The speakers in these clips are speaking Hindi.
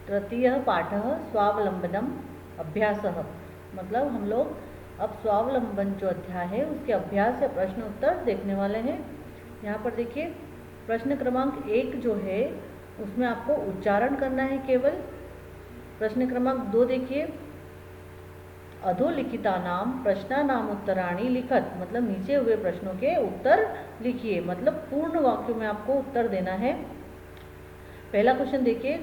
तृतीयः पाठः स्वावलंबनम अभ्यासः। मतलब हम लोग अब स्वावलंबन जो अध्याय है उसके अभ्यास या प्रश्न उत्तर देखने वाले हैं। यहाँ पर देखिए प्रश्न क्रमांक 1 जो है उसमें आपको उच्चारण करना है केवल। प्रश्न क्रमांक 2 देखिए, अधोलिखितानां प्रश्नानाम उत्तराणि लिखत, मतलब नीचे हुए प्रश्नों के उत्तर लिखिए, मतलब पूर्ण वाक्यों में आपको उत्तर देना है। पहला क्वेश्चन देखिए,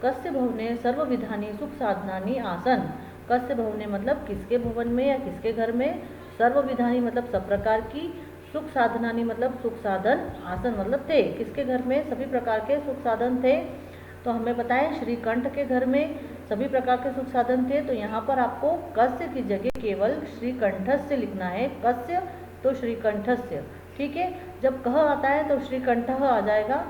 कस्य भवने सर्वविधानि सुख साधनानि आसन। कस्य भवने मतलब किसके भवन में या किसके घर में, सर्वविधानि मतलब सब प्रकार की, सुख साधनानि मतलब सुख साधन, आसन मतलब थे, किसके घर में सभी प्रकार के सुख साधन थे। तो हमें बताएं श्रीकंठ के घर में सभी प्रकार के सुख साधन थे। तो यहाँ पर आपको कस्य की जगह केवल श्रीकंठस्य लिखना है, कस्य तो श्रीकंठस्य, ठीक है। जब कह आता है तो श्रीकंठः आ जाएगा।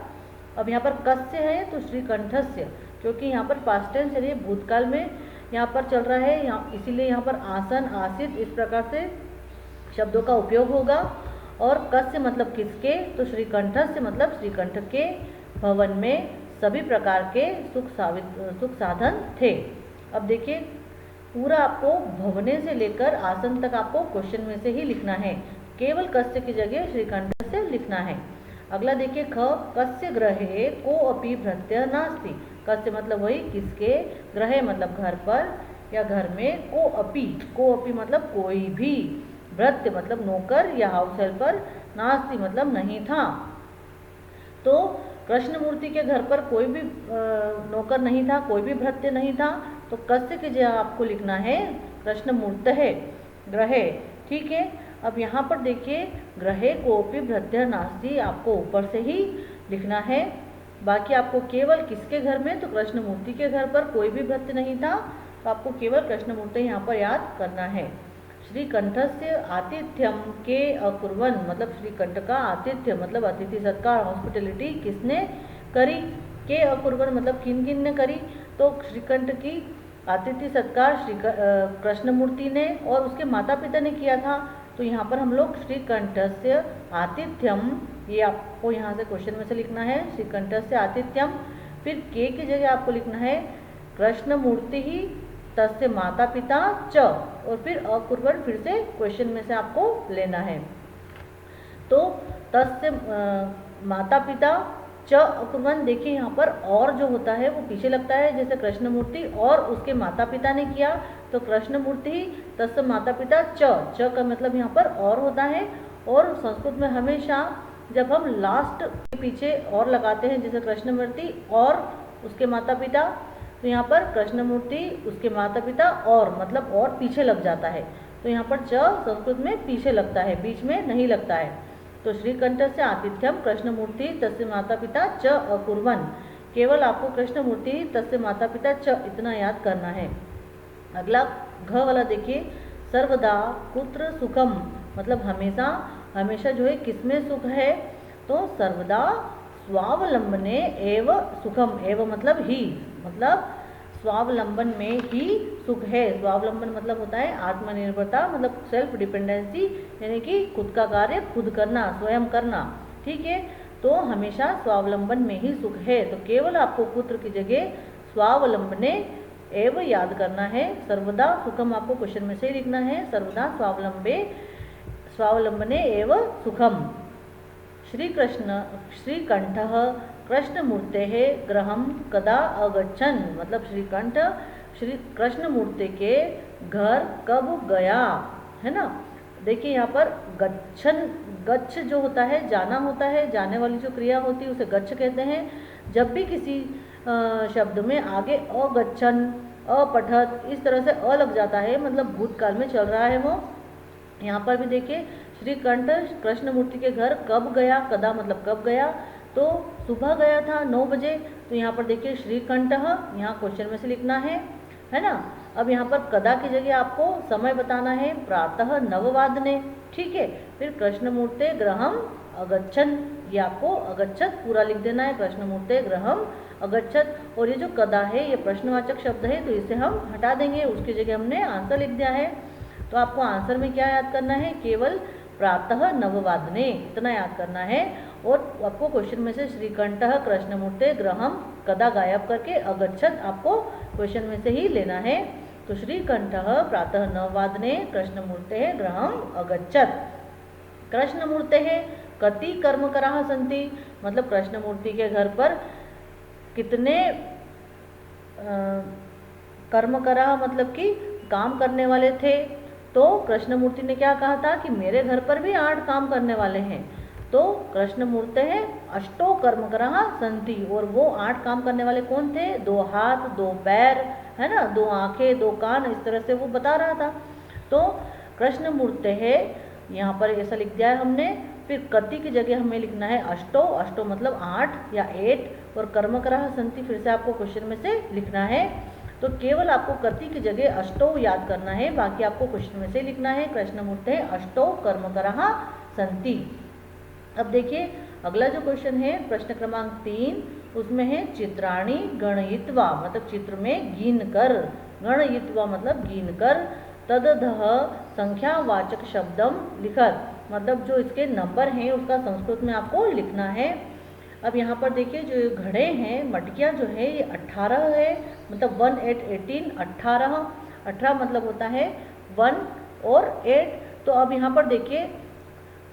अब यहाँ पर कस्य है तो श्रीकंठस्य, क्योंकि यहाँ पर पास्ट टेंस चलिए भूतकाल में यहाँ पर चल रहा है, इसीलिए यहाँ पर आसन, आसित इस प्रकार से शब्दों का उपयोग होगा। और कस्य मतलब किसके, तो श्रीकंठस्य मतलब श्रीकंठ के भवन में सभी प्रकार के सुख साधन थे। अब देखिए पूरा आपको भवने से लेकर आसन तक आपको क्वेश्चन में से ही लिखना है, केवल कस्य की जगह श्रीकंठ से लिखना है। अगला देखिए ख, कस्य ग्रहे को अपि भृत्य नास्ति। कस्य मतलब वही किसके, ग्रहे मतलब घर पर या घर में, को अपि मतलब कोई भी, भृत्य मतलब नौकर या हाउस हेल्पर, नास्ति मतलब नहीं था। तो कृष्णमूर्ति के घर पर कोई भी नौकर नहीं था, कोई भी भृत्य नहीं था, तो कस्य की जगह आपको लिखना है कृष्णमूर्तः ग्रहे, ठीक है। अब यहाँ पर देखिए ग्रहे कोपि भृत्य नास्ति आपको ऊपर से ही लिखना है। बाकी आपको केवल किसके घर में, तो कृष्णमूर्ति के घर पर कोई भी भृत्य नहीं था, तो आपको केवल कृष्णमूर्ति यहाँ पर याद करना है। श्रीकंठस्य आतिथ्यम के अकुर्वन, मतलब श्रीकंठ का आतिथ्य मतलब अतिथि सत्कार, हॉस्पिटलिटी किसने करी, के अकुर्वन मतलब किन किन ने करी, तो श्रीकंठ की आतिथ्य सत्कार कृष्णमूर्ति ने और उसके माता पिता ने किया था। तो यहाँ पर हम लोग श्रीकंठस्य आतिथ्यम, ये आपको यहाँ से क्वेश्चन में से लिखना है, श्रीकंठस्य आतिथ्यम। फिर के की जगह आपको लिखना है कृष्णमूर्ति ही तस्य माता पिता च, और फिर अकुर्वन फिर से क्वेश्चन में से आपको लेना है। तो तस्य माता पिता च अकुर्वन, देखिए यहाँ पर और जो होता है वो पीछे लगता है, जैसे कृष्णमूर्ति और उसके माता पिता ने किया, तो कृष्णमूर्ति तस्य माता पिता च का मतलब यहाँ पर और होता है। और संस्कृत में हमेशा जब हम लास्ट के पीछे और लगाते हैं, जैसे कृष्णमूर्ति और उसके माता पिता, तो यहाँ पर कृष्णमूर्ति उसके माता पिता और मतलब और पीछे लग जाता है, तो यहाँ पर च संस्कृत में पीछे लगता है, बीच में नहीं लगता है। तो श्रीकंठस्य आतिथ्यम कृष्णमूर्ति तस्य माता पिता च अकुर्वन, केवल आपको कृष्णमूर्ति तस्य माता पिता च इतना याद करना है। अगला घ वाला देखिए, सर्वदा कुत्र सुखम, मतलब हमेशा, हमेशा जो है किसमें सुख है, तो सर्वदा स्वावलंबने एव सुखम, एव मतलब ही, मतलब स्वावलंबन में ही सुख है। स्वावलंबन मतलब होता है आत्मनिर्भरता, मतलब सेल्फ डिपेंडेंसी, यानी कि खुद का कार्य खुद करना, स्वयं करना, ठीक है। तो हमेशा स्वावलंबन में ही सुख है, तो केवल आपको पुत्र की जगह स्वावलंबने एव याद करना है। सर्वदा सुखम आपको क्वेश्चन में से ही लिखना है, सर्वदा स्वावलंबने एव सुखम। श्रीकंठः कृष्णमूर्तेः गृहं कदा अगच्छन्, मतलब श्रीकंठ श्री कृष्णमूर्ति के घर कब गया, है ना। देखिए यहाँ पर गच्छन, गच्छ जो होता है जाना होता है, जाने वाली जो क्रिया होती है उसे गच्छ कहते हैं। जब भी किसी शब्द में आगे अगच्छन, अपठत इस तरह से अ लग जाता है, मतलब भूतकाल में चल रहा है वो। यहाँ पर भी देखिए श्रीकंठ कृष्णमूर्ति के घर कब गया, कदा मतलब कब गया, तो सुबह गया था 9 बजे, तो यहाँ पर देखिए श्रीकंठः यहाँ क्वेश्चन में से लिखना है ना। अब यहाँ पर कदा की जगह आपको समय बताना है, प्रातः 9 वादने, ठीक है। फिर कृष्णमूर्ते गृहम अगच्छन, ये आपको अगच्छत पूरा लिख देना है, कृष्णमूर्ते गृहम अगच्छत। और ये जो कदा है ये प्रश्नवाचक शब्द है, तो इसे हम हटा देंगे, उसकी जगह हमने आंसर लिख दिया है। तो आपको आंसर में क्या याद करना है, केवल प्रातः 9 वादने इतना याद करना है। और आपको क्वेश्चन में से श्रीकंठः कृष्णमूर्ते गृहम कदा गायब करके अगच्छत आपको क्वेश्चन में से ही लेना है। तो श्रीकंठः प्रातः 9 कृष्णमूर्तेः गृहम् अगच्छत्। कृष्णमूर्तेः कति कर्मकराः सन्ति, मतलब कृष्णमूर्ति के घर पर कितने कर्मकराः मतलब कि काम करने वाले थे। तो कृष्णमूर्ति ने क्या कहा था कि मेरे घर पर भी 8 काम करने वाले हैं। तो कृष्णमूर्तेः अष्टो कर्मकराः सन्ति, और वो 8 काम करने वाले कौन थे? 2 हाथ, 2 पैर, है ना, 2 आंखें, 2 कान, इस तरह से वो बता रहा था। तो कृष्णमूर्तेः यहाँ पर ऐसा लिख दिया है हमने। फिर कति की जगह हमें लिखना है अष्टो, अष्टो मतलब 8 या 8, और कर्मकराः सन्ति फिर से आपको क्वेश्चन में से लिखना है। तो केवल आपको कति की जगह अष्टो याद करना है, बाकी आपको क्वेश्चन में से लिखना है कृष्णमूर्तेः अष्टो कर्मकराः सन्ति। अब देखिए अगला जो क्वेश्चन है प्रश्न क्रमांक 3, उसमें है चित्राणि गणयित्वा, मतलब चित्र में गिन कर, गणयित्वा मतलब गिन कर, तदधः संख्यावाचक शब्दम लिखत, मतलब जो इसके नंबर हैं उसका संस्कृत में आपको लिखना है। अब यहाँ पर देखिए जो घड़े हैं, मटकियाँ जो है ये 18 है, मतलब 1 8 18 18, 18 मतलब होता है 1 और 8। तो अब यहाँ पर देखिए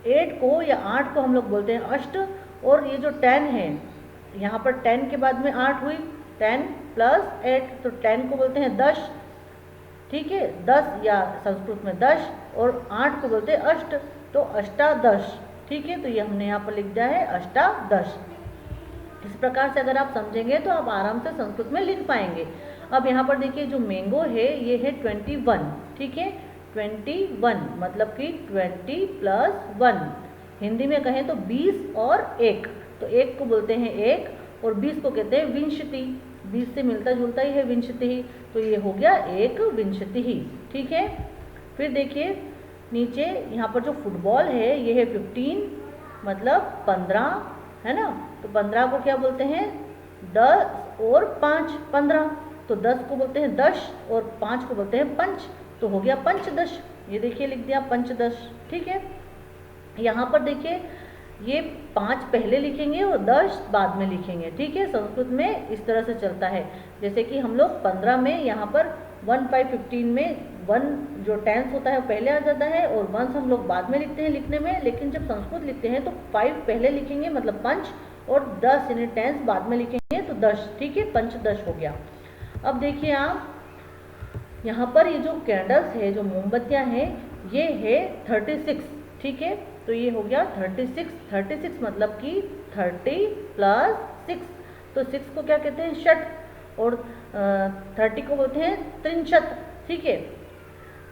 8 को या 8 को हम लोग बोलते हैं अष्ट, और ये जो 10 है यहाँ पर 10 के बाद में 8 हुई, 10 + 8, तो 10 को बोलते हैं 10, ठीक है, 10 या संस्कृत में 10, और 8 को बोलते हैं अष्ट, तो अष्टादश, ठीक है। तो ये हमने यहाँ पर लिख दिया है अष्टादश। इस प्रकार से अगर आप समझेंगे तो आप आराम से संस्कृत में लिख पाएंगे। अब यहाँ पर देखिए जो मैंगो है ये है 21, ठीक है, 21 मतलब कि 20 + 1, हिंदी में कहें तो 20 और 1, तो 1 को बोलते हैं 1 और 20 को कहते हैं विंशति, 20 से मिलता जुलता ही है विंशति ही, तो ये हो गया 1 विंशति ही, ठीक है। फिर देखिए नीचे यहाँ पर जो फुटबॉल है ये है 15 मतलब 15, है ना, तो 15 को क्या बोलते हैं? 10 और 5 15, तो 10 को बोलते हैं 10 और 5 को बोलते हैं पंच, तो हो गया पंचदश। ये देखिए लिख दिया पंचदश, ठीक है। यहाँ पर देखिए ये 5 पहले लिखेंगे और 10 बाद में लिखेंगे, ठीक है। संस्कृत में इस तरह से चलता है, जैसे कि हम लोग 15 में यहाँ पर 1 5 15 में 1 जो टेंस होता है वो पहले आ जाता है और 1 हम लोग बाद में लिखते हैं लिखने में, लेकिन जब संस्कृत लिखते हैं तो 5 पहले लिखेंगे मतलब पंच, और 10 यानी टेंस बाद में लिखेंगे तो 10, ठीक है, पंचदश हो गया। अब देखिए आप यहाँ पर ये जो कैंडल्स है, जो मोमबत्तियाँ हैं, ये है 36, ठीक है, तो ये हो गया 36, 36 मतलब कि 30 + 6, तो 6 को क्या कहते हैं? षट, और 30 को बोलते हैं त्रिंशत, ठीक है।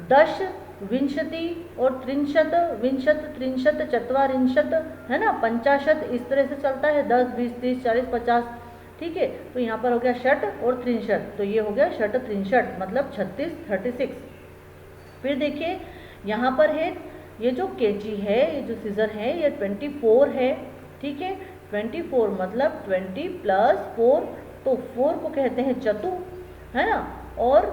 10 विंशति और त्रिंशत, विंशत त्रिंशत चत्वारिंशत, है ना, 50, इस तरह से चलता है, 10 20 30 40 50, ठीक है। तो यहाँ पर हो गया षट और त्रिंशत, तो ये हो गया षट त्रिंशत मतलब 36 36। फिर देखिए यहाँ पर है ये जो कैंची है, ये जो सीजर है, ये 24 है, ठीक है, 24 मतलब 20 + 4, तो 4 को कहते हैं चतु, है ना, और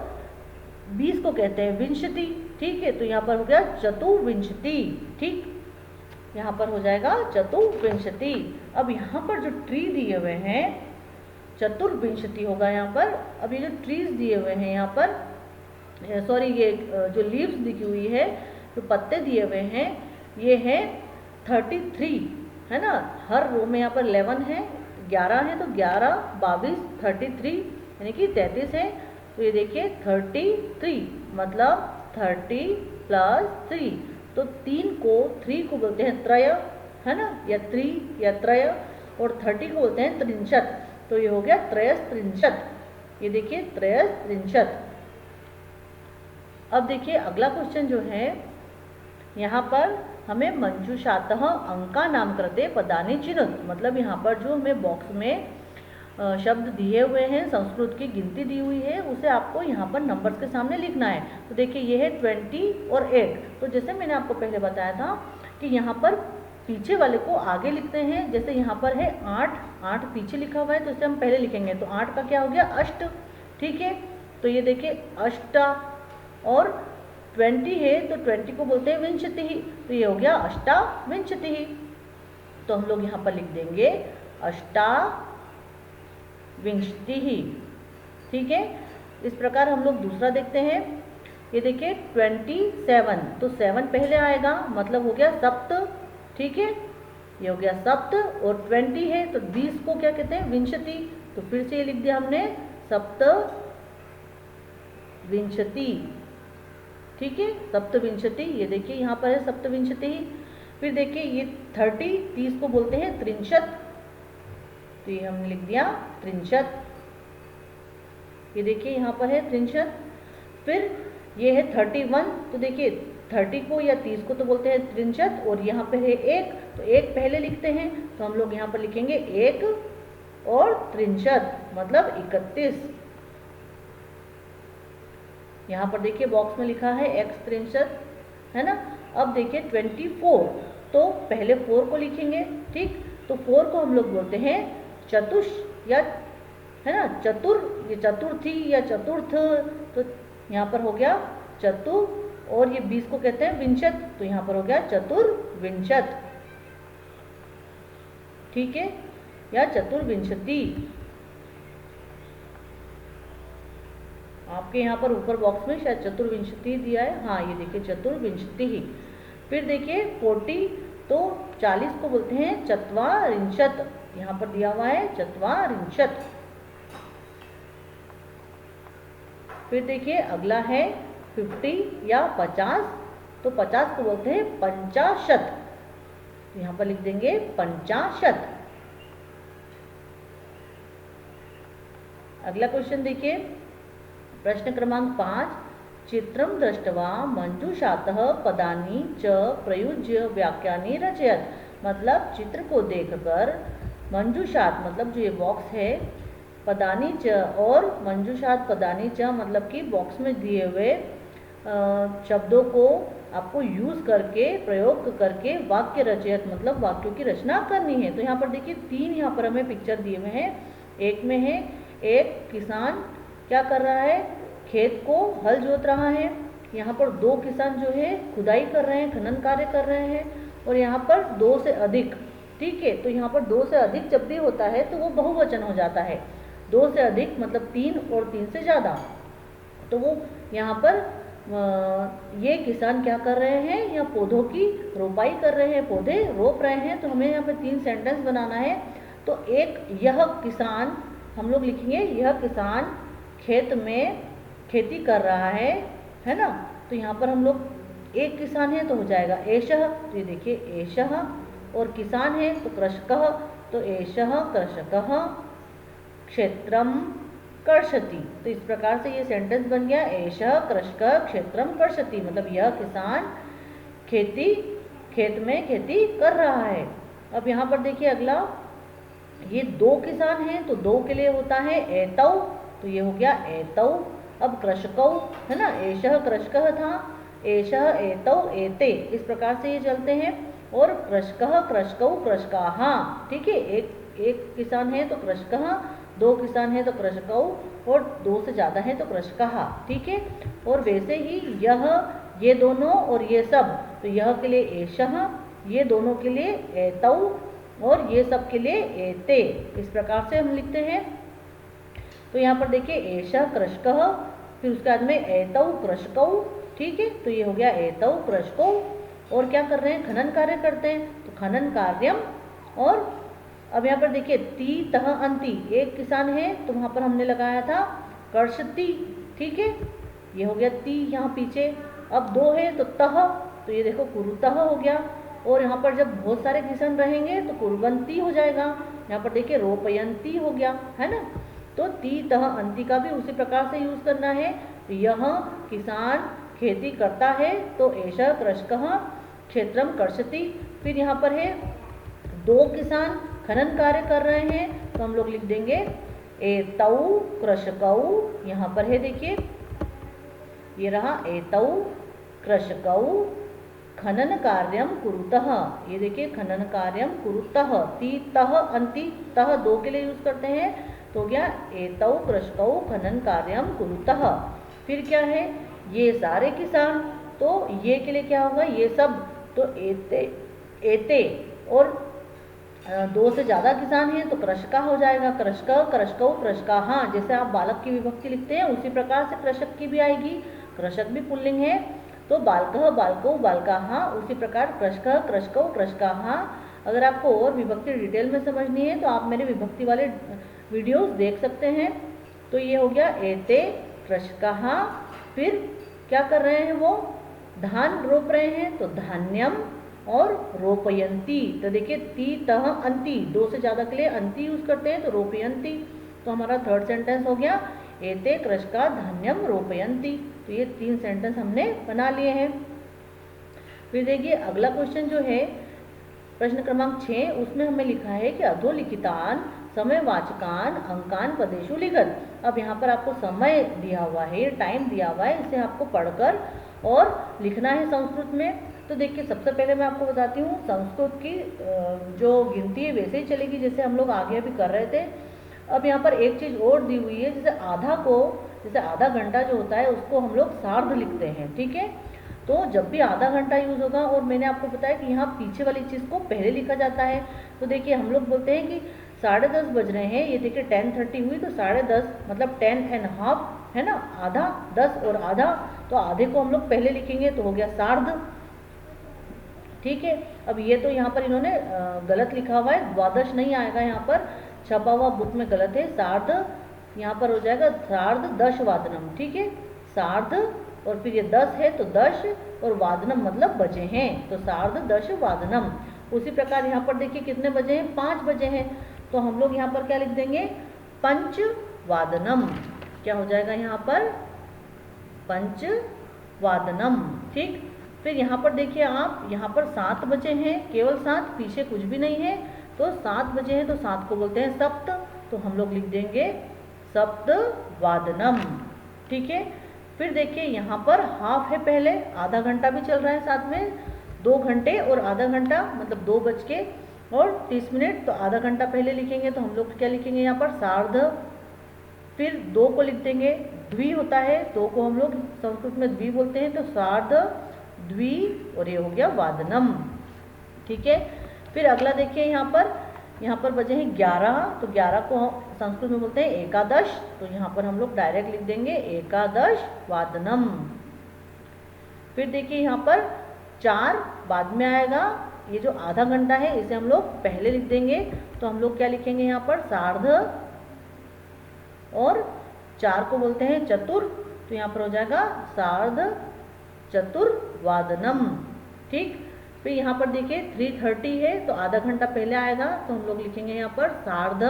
20 को कहते हैं विंशति, ठीक है। तो यहाँ पर हो गया चतुर्विंशति, ठीक, यहाँ पर हो जाएगा चतुर्विंशति। अब यहाँ पर जो ट्री दिए हुए हैं चतुर्विंशति होगा यहाँ पर। अब ये जो ट्रीज दिए हुए हैं यहाँ पर, सॉरी ये जो लीव्स दिखी हुई है, जो पत्ते दिए हुए हैं, ये है 33, है ना, हर रो में यहाँ पर 11 है, 11 है, तो 11 22 33 यानी कि 33 है। तो ये देखिए 33 मतलब 30 + 3, तो 3 को 3 को बोलते हैं त्रय, है ना, या त्रि या त्रय, और 30 को बोलते हैं त्रिंशत, तो ये हो गया त्रयस्त्रिंशत, ये देखिए त्रयस्त्रिंशत। अब देखिए अगला क्वेश्चन जो है, यहाँ पर हमें मंजूषातः अंका नाम करते पदानि चिनुत, मतलब यहाँ पर जो हमें बॉक्स में शब्द दिए हुए हैं, संस्कृत की गिनती दी हुई है, उसे आपको यहाँ पर नंबर्स के सामने लिखना है। तो देखिए ये है 20 और 8, तो जैसे मैंने आपको पहले बताया था कि यहाँ पर पीछे वाले को आगे लिखते हैं, जैसे यहाँ पर है 8, 8 पीछे लिखा हुआ है, तो इसे हम पहले लिखेंगे, तो 8 का क्या हो गया? अष्ट, ठीक है। तो ये देखिए अष्टा, और 20 है तो 20 को बोलते हैं विंशति ही, तो ये हो गया अष्टा विंशति ही। तो हम लोग यहाँ पर लिख देंगे अष्टा विंशतिः। ठीक है, इस प्रकार हम लोग दूसरा देखते हैं। ये देखिए 27, तो 7 पहले आएगा, मतलब हो गया सप्त। ठीक है, ये हो गया सप्त, और 20 है तो 20 को क्या कहते हैं, विंशति। तो फिर से ये लिख दिया हमने, सप्त विंशति। ठीक है, सप्तविंशति, ये देखिए यहाँ पर है सप्तविंशति। फिर देखिए ये 30 को बोलते हैं त्रिंशत, तो ये हमने लिख दिया त्रिंशत। ये देखिए यहाँ पर है त्रिंशत। फिर ये है 31, तो देखिए 30 को या 30 को तो बोलते हैं त्रिंशत, और यहाँ पर है 1, तो 1 पहले लिखते हैं, तो हम लोग यहाँ पर लिखेंगे 1 और त्रिंशत, मतलब 31। यहाँ पर देखिए बॉक्स में लिखा है x त्रिंशत, है ना। अब देखिए 24, तो पहले 4 को लिखेंगे। ठीक, तो 4 को हम लोग बोलते हैं चतुष, या है ना चतुर, ये चतुर्थी या चतुर्थ, तो यहाँ पर हो गया चतुर, और ये 20 को कहते हैं विंशत, तो यहाँ पर हो गया चतुर्विंशत। ठीक है, या चतुर्विंशति। आपके यहाँ पर ऊपर बॉक्स में शायद चतुर्विंशति दिया है, हाँ ये देखिए चतुर्विंशति ही। फिर देखिए 40, तो 40 को बोलते हैं चत्वारिंशत, यहाँ पर दिया हुआ है चत्वारिंशत। फिर देखिए अगला है 50 या 50, तो 50 को बोलते हैं पंचाशत, यहाँ पर लिख देंगे पंचाशत। अगला क्वेश्चन देखिए, प्रश्न क्रमांक 5, चित्रं दृष्ट्वा मंजूषातः पदानि च प्रयुज्य वाक्यानि रचयत। मतलब चित्र को देखकर मंजूषात, मतलब जो ये बॉक्स है, पदानि च और मंजूषात पदानि च, मतलब कि बॉक्स में दिए हुए शब्दों को आपको यूज करके, प्रयोग करके वाक्य रचयत, मतलब वाक्यों की रचना करनी है। तो यहाँ पर देखिए 3 यहाँ पर हमें पिक्चर दिए हुए हैं। एक में है एक किसान क्या कर रहा है, खेत को हल जोत रहा है। यहाँ पर 2 किसान जो है खुदाई कर रहे हैं, खनन कार्य कर रहे हैं, और यहाँ पर 2 से अधिक। ठीक है, तो यहाँ पर 2 से अधिक जब भी होता है तो वो बहुवचन हो जाता है। 2 से अधिक मतलब 3 और 3 से ज़्यादा। तो वो यहाँ पर ये किसान क्या कर रहे हैं, यहाँ पौधों की रोपाई कर रहे हैं, पौधे रोप रहे हैं। तो हमें यहाँ पर 3 सेंटेंस बनाना है। तो एक, यह किसान, हम लोग लिखेंगे यह किसान खेत में खेती कर रहा है ना। तो यहाँ पर हम लोग एक किसान है तो हो जाएगा एषः, तो ये देखिए एषः, और किसान है तो कृषकः, तो एषः कृषकः क्षेत्रम कर्षति। तो इस प्रकार से ये सेंटेंस बन गया, एषः कृषकः क्षेत्रम कर्षति, मतलब यह किसान खेत में खेती कर रहा है। अब यहाँ पर देखिए अगला, ये 2 किसान हैं तो 2 के लिए होता है एतौ, तो ये हो गया एतौ। अब कृषकौ है ना, एषः कृषकः था, एषः एतौ एते, इस प्रकार से ये चलते हैं। और कृषकः कृषकौ कृषकाः। ठीक है, एक किसान है तो कृषकः, 2 किसान है तो कृषकौ, और 2 से ज़्यादा है तो कृषकाः। ठीक है, और वैसे ही यह, ये दोनों और ये सब, तो यह के लिए एषः, ये दोनों के लिए एतौ, और ये सब के लिए एते, इस प्रकार से हम लिखते हैं। तो यहाँ पर देखिए एषः कृषकः, फिर उसके बाद में एतौ कृषकौ। ठीक है, तो ये हो गया एतौ कृषकौ। और क्या कर रहे हैं, खनन कार्य करते हैं, तो खनन कार्यम। और अब यहाँ पर देखिए ती तह अंति, एक किसान है तो वहाँ पर हमने लगाया था कर्षति। ठीक है, ये हो गया ती यहाँ पीछे। अब 2 है तो तह, तो ये देखो कुरुतः हो गया। और यहाँ पर जब बहुत सारे किसान रहेंगे तो कुर्वंती हो जाएगा। यहाँ पर देखिए रोपयंती हो गया, है ना। तो ती तह अंति का भी उसी प्रकार से यूज करना है। तो यह किसान खेती करता है तो एषः कृषकः क्षेत्रम कर्षति। फिर यहाँ पर है 2 किसान खनन कार्य कर रहे हैं, तो हम लोग लिख देंगे एतौ कृषकौ। यहाँ पर है देखिए, ये रहा एतौ कृषकौ खनन कार्यम कुरुतः। ये देखिए खनन कार्यम कुरुतः, ती तह अंति, तह 2 के लिए यूज करते हैं, तो हो गया एतौ कृषकौ खनन कार्यम कुरुतः। फिर क्या है, ये सारे किसान, तो ये के लिए क्या होगा, ये सब, तो एते एते। और दो से ज़्यादा किसान हैं तो कृषका हो जाएगा, कृषक, कृषकौ, कृषकाः। जैसे आप बालक की विभक्ति लिखते हैं उसी प्रकार से कृषक की भी आएगी, कृषक भी पुल्लिंग है तो बालकः, बालकौ, बालकाः। उसी प्रकार कृषकः, कृषकौ, कृषकाः। अगर आपको और विभक्ति डिटेल में समझनी है तो आप मेरे विभक्ति वाले वीडियोस देख सकते हैं। तो ये हो गया एते कृषकाः। फिर क्या कर रहे हैं वो, धान रोप रहे हैं तो धान्यम और रोपयंती। तो देखिए ती तह अंति, दो से ज़्यादा के लिए अंति यूज करते हैं तो रोपयंती। तो हमारा थर्ड सेंटेंस हो गया एते कृषका धान्यम रोपयंती। तो ये 3 सेंटेंस हमने बना लिए हैं। फिर देखिए अगला क्वेश्चन जो है प्रश्न क्रमांक 6, उसमें हमें लिखा है कि अधोलिखितान समयवाचकान अंकान पदेषु लिखत। अब यहाँ पर आपको समय दिया हुआ है, टाइम दिया हुआ है, इसे आपको पढ़कर और लिखना है संस्कृत में। तो देखिए सबसे पहले मैं आपको बताती हूँ संस्कृत की जो गिनती है वैसे ही चलेगी जैसे हम लोग आगे अभी कर रहे थे। अब यहाँ पर एक चीज़ और दी हुई है, जैसे आधा घंटा जो होता है उसको हम लोग सार्ध लिखते हैं, ठीक है। तो जब भी आधा घंटा यूज़ होगा, और मैंने आपको बताया कि यहाँ पीछे वाली चीज़ को पहले लिखा जाता है। तो देखिए हम लोग बोलते हैं कि 10:30 बज रहे हैं, ये देखिए 10:30 हुई तो 10:30 मतलब 10.5 है ना, आधा, 10 और आधा, तो आधे को हम लोग पहले लिखेंगे तो हो गया सार्ध, ठीक है। अब ये तो यहाँ पर इन्होंने गलत लिखा हुआ है, द्वादश नहीं आएगा, यहाँ पर छपा हुआ बुक में गलत है, सार्ध यहाँ पर हो जाएगा सार्ध दश वादनम, ठीक है। सार्ध और फिर ये 10 है तो 10 और वादनम मतलब बजे हैं, तो सार्ध दश वादनम। उसी प्रकार यहाँ पर देखिए कितने बजे हैं, 5 बजे हैं, तो हम लोग यहाँ पर क्या लिख देंगे, पंच वादनम। क्या हो जाएगा यहाँ पर, पंच वादनम, ठीक। फिर यहाँ पर देखिए आप, यहाँ पर 7 बजे हैं, केवल 7, पीछे कुछ भी नहीं है, तो 7 बजे हैं तो 7 को बोलते हैं सप्त, तो हम लोग लिख देंगे सप्त वादनम, ठीक है। फिर देखिए यहाँ पर हाफ है, पहले आधा घंटा भी चल रहा है साथ में, 2 घंटे और आधा घंटा मतलब 2:30, तो आधा घंटा पहले लिखेंगे तो हम लोग क्या लिखेंगे यहाँ पर सार्ध। फिर 2 को लिख देंगे, द्वि होता है, 2 को हम लोग संस्कृत में द्वि बोलते हैं, तो सार्ध द्वि, और ये हो गया वादनम, ठीक है। फिर अगला देखिए यहाँ पर बजे हैं 11, तो 11 को संस्कृत में बोलते हैं एकादश, तो यहाँ पर हम लोग डायरेक्ट लिख देंगे एकादश वादनम। फिर देखिए यहाँ पर 4 बाद में आएगा, ये जो आधा घंटा है इसे हम लोग पहले लिख देंगे, तो हम लोग क्या लिखेंगे यहाँ पर सार्ध, और 4 को बोलते हैं चतुर, तो यहाँ पर हो जाएगा सार्ध चतुर्वादनम, ठीक। फिर यहाँ पर देखिए 3:30 है तो आधा घंटा पहले आएगा, तो हम लोग लिखेंगे यहाँ पर सार्ध,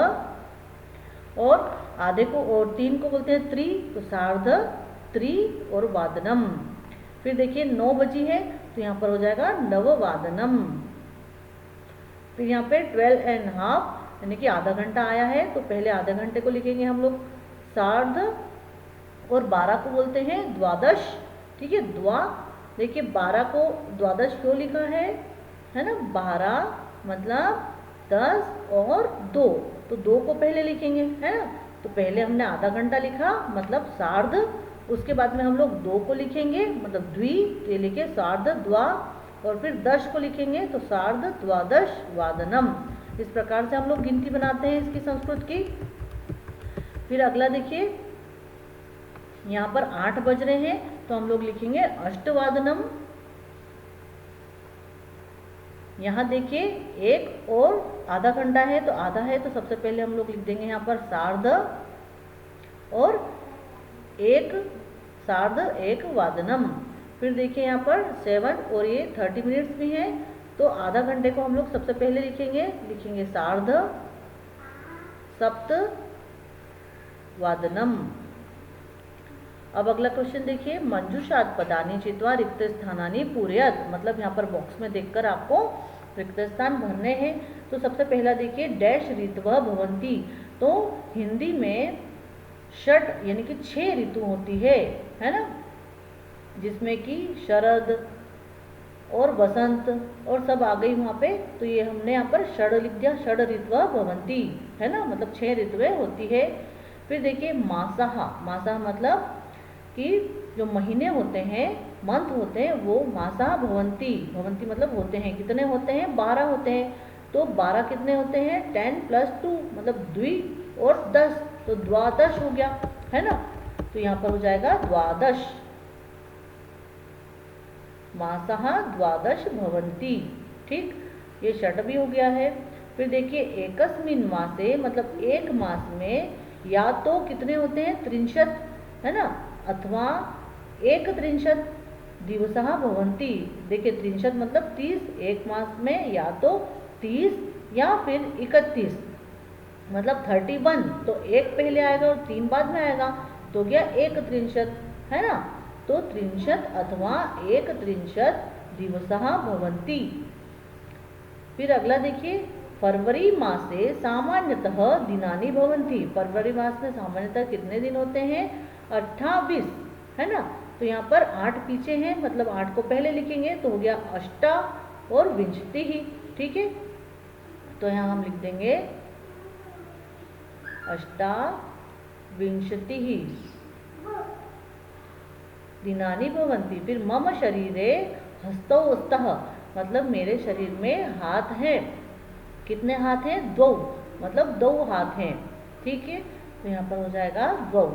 और आधे को और 3 को बोलते हैं त्रि, तो सार्ध त्रि और वादनम। फिर देखिए 9 बजी है तो यहाँ पर हो जाएगा नववादनम। फिर यहाँ पे 12.5 यानी कि आधा घंटा आया है, तो पहले आधे घंटे को लिखेंगे हम लोग सार्ध, और 12 को बोलते हैं द्वादश, ठीक है। देखिए 12 को द्वादश क्यों लिखा है ना, 12 मतलब 10 और 2, तो 2 को पहले लिखेंगे, है ना। तो पहले हमने आधा घंटा लिखा मतलब सार्ध, उसके बाद में हम लोग 2 को लिखेंगे मतलब द्वि, ये लिखे सार्ध द्वा, और फिर 10 को लिखेंगे तो सार्ध द्वादश वादनम। इस प्रकार से हम लोग गिनती बनाते हैं इसकी संस्कृत की। फिर अगला देखिए यहाँ पर 8 बज रहे हैं तो हम लोग लिखेंगे अष्टवादनम। यहाँ देखिए 1 और आधा घंटा है तो आधा है, तो सबसे पहले हम लोग लिख देंगे यहाँ पर सार्ध, और 1 सार्ध 1 वादनम। फिर देखिए यहाँ पर 7 और ये 30 मिनट्स भी हैं, तो आधा घंटे को हम लोग सबसे पहले लिखेंगे सार्ध सप्त वादनम। अब अगला क्वेश्चन देखिए, मंजूषाद पदानि चित्वा रिक्त स्थानानि पूरयत, मतलब यहाँ पर बॉक्स में देखकर आपको रिक्त स्थान भरने हैं। तो सबसे पहला देखिए डैश ऋतवः भवन्ति, तो हिंदी में 6 यानी कि 6 ऋतु होती है ना, जिसमें कि शरद और बसंत और सब आ गई वहाँ पे, तो ये हमने यहाँ पर षड लिख दिया, षड ऋतवः भवन्ति, है ना, मतलब 6 ऋतुएं होती है। फिर देखिए मासः मतलब कि जो महीने होते हैं, मंथ होते हैं, वो मासः भवन्ति मतलब होते हैं, कितने होते हैं, 12 होते हैं। तो 12 कितने होते हैं 10 + 2 मतलब द्वि और 10, तो द्वादश हो गया, है ना। तो यहाँ पर हो जाएगा द्वादश, मासः द्वादश भवन्ति। ठीक, ये षट भी हो गया है। फिर देखिए एकस्मिन् मासे मतलब एक मास में या तो कितने होते हैं 63, है ना, अथवा 31 दिवसः भवन्ति। देखिए 63 मतलब 30, एक मास में या तो 30 या फिर 31 मतलब 31, तो एक पहले आएगा और 3 बाद में आएगा, तो गया 31, है ना। तो 63 अथवा 31 दिवसः भवन्ति। फिर अगला देखिए फरवरी मासे सामान्यतः दिनानि भवन्ति। फरवरी मास में सामान्यतः कितने दिन होते हैं 28, है ना। तो यहाँ पर 8 पीछे हैं, मतलब 8 को पहले लिखेंगे तो हो गया अष्टा और विंशति ही। ठीक है, तो यहाँ हम लिख देंगे अष्टाविंशति ही दिनानि भवन्ति। फिर मम शरीरे हस्तौ स्तः मतलब मेरे शरीर में हाथ हैं। कितने हाथ हैं 2, मतलब 2 हाथ हैं। ठीक है, तो यहाँ पर हो जाएगा 2।